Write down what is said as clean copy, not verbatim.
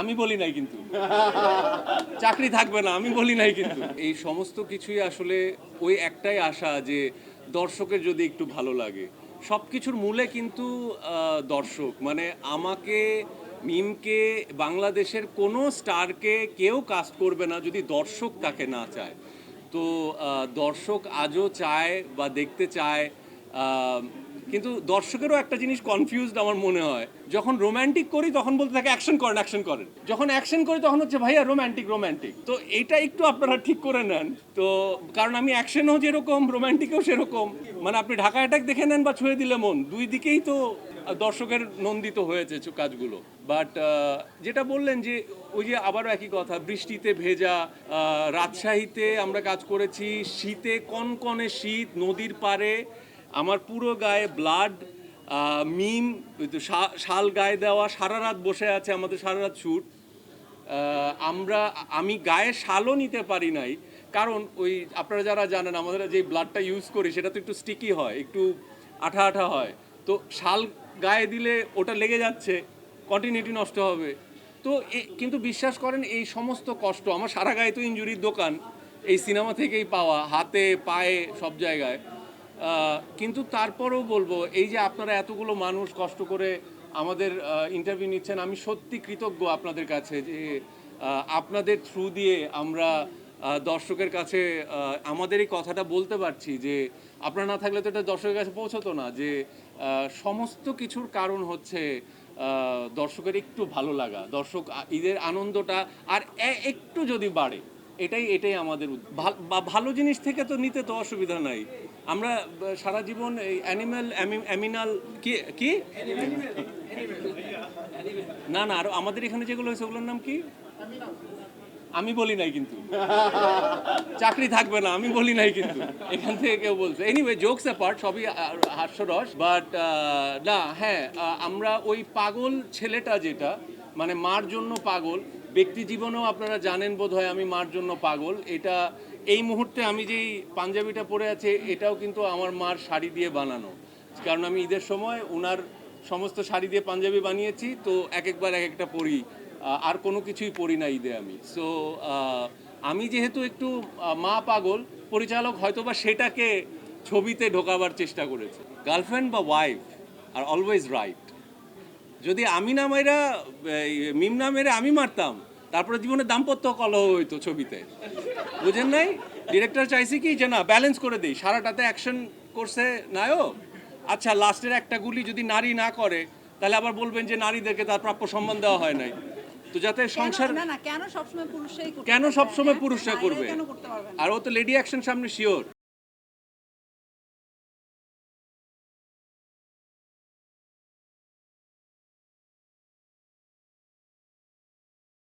আমি বলি নাই কিন্তু চাকরি থাকবে না, আমি বলি নাই কিন্তু। এই সমস্ত কিছুই আসলে ওই একটাই আশা যে দর্শকের যদি একটু ভালো লাগে। সব কিছুর মূলে কিন্তু দর্শক, মানে আমাকে, মিমকে, বাংলাদেশের কোনো স্টারকে কেউ কাস্ট করবে না যদি দর্শক তাকে না চায়। তো দর্শক আজও চায় বা দেখতে চায়, আহ, কিন্তু দর্শকেরও একটা জিনিস কনফিউজড আমার মনে হয়, যখন রোম্যান্টিক করি তখন বলতে থাকে অ্যাকশন করেন অ্যাকশন করেন, যখন অ্যাকশন করি তখন হচ্ছে ভাইয়া রোম্যান্টিক রোম্যান্টিক। তো এটা একটু আপনারা ঠিক করে নেন তো, কারণ আমি অ্যাকশনও যেরকম রোম্যান্টিকও সেরকম। মানে আপনি ঢাকা অ্যাটাক দেখে নেন বা ছুঁয়ে দিলে মন, দুই দিকেই তো দর্শকের নন্দিত হয়েছে কাজগুলো। বাট যেটা বললেন যে ওই যে আবারও একই কথা, বৃষ্টিতে ভেজা, রাজশাহীতে আমরা কাজ করেছি, শীতে কনকনে শীত, নদীর পাড়ে, আমার পুরো গায়ে ব্লাড, মিম শাল গায়ে দেওয়া, সারা রাত বসে আছে, আমাদের সারা রাত শ্যুট। আমি গায়ে শালও নিতে পারি নাই, কারণ ওই আপনারা যারা জানেন আমাদের যে ব্লাডটা ইউজ করি সেটা তো একটু স্টিকি হয়, একটু আঠা আঠা হয়। তো শাল গায়ে দিলে ওটা লেগে যাচ্ছে, কন্টিনিউটি নষ্ট হবে। তো কিন্তু বিশ্বাস করেন এই সমস্ত কষ্ট, আমার সারা গায়ে তো ইনজুরির দোকান, এই সিনেমা থেকেই পাওয়া, হাতে পায়ে সব জায়গায়। কিন্তু তারপরেও বলবো, এই যে আপনারা এতগুলো মানুষ কষ্ট করে আমাদের ইন্টারভিউ নিচ্ছেন, আমি সত্যি কৃতজ্ঞ আপনাদের কাছে যে আপনাদের থ্রু দিয়ে আমরা দর্শকের কাছে আমাদের এই কথাটা বলতে পারছি যে আপনারা না থাকলে তো এটা দর্শকের কাছে পৌঁছতো না, যে সমস্ত কিছুর কারণ হচ্ছে দর্শকের একটু ভালো লাগা, দর্শক ঈদের আনন্দটা আর একটু যদি বাড়ে, এটাই আমাদের ভালো জিনিস থেকে তো নিতে তো অসুবিধা নাই। আমরা সারা জীবন এই অ্যামিনাল কি কি না না, আর আমাদের এখানে যেগুলো হয়েছে ওগুলোর নাম কি, আমি বলি নাই কিন্তু চাকরি থাকবে না, আমি বলি নাই কিন্তু এখান থেকে কেউ বলছে। এনিওয়ে, জোকস অ্যাপার্ট, সবই হাস্যরস। বাট না, হ্যাঁ, আমরা ওই পাগল ছেলেটা যেটা, মানে মার জন্য পাগল, ব্যক্তি জীবনেও আপনারা জানেন বোধহয় আমি মার জন্য পাগল। এটা এই মুহূর্তে আমি যেই পাঞ্জাবিটা পরে আছে এটাও কিন্তু আমার মার শাড়ি দিয়ে বানানো, কারণ আমি ঈদের সময় ওনার সমস্ত শাড়ি দিয়ে পাঞ্জাবি বানিয়েছি, তো একবার এক একটা পরি, আর কোনো কিছুই পড়ি না ঈদে আমি। সো আমি যেহেতু একটু মা পাগল, পরিচালক হয়তোবা সেটাকে ছবিতে ঢোকাবার চেষ্টা করেছে। গার্লফ্রেন্ড বা ওয়াইফ আর অলওয়েজ রাইট। যদি আমি না মেরা, মিম না মেরে আমি মারতাম, তারপরে জীবনে দাম্পত্য কলহ হইতো ছবিতে, বুঝেন নাই? ডিরেক্টর চাইছে কি যে না, ব্যালেন্স করে দিই, সারাটাতে অ্যাকশন করছে নায়ক, আচ্ছা লাস্টের একটা গুলি যদি নারী না করে তাহলে আবার বলবেন যে নারীদেরকে তার প্রাপ্য সম্মান দেওয়া হয় নাই। তো যাতে সংসার, না না, কেন সবসময় পুরুষরাই করবে, কেন সবসময় পুরুষরা করবে? কেন করতে পারবে না? আর ও তো লেডি অ্যাকশন সামনে শিওর।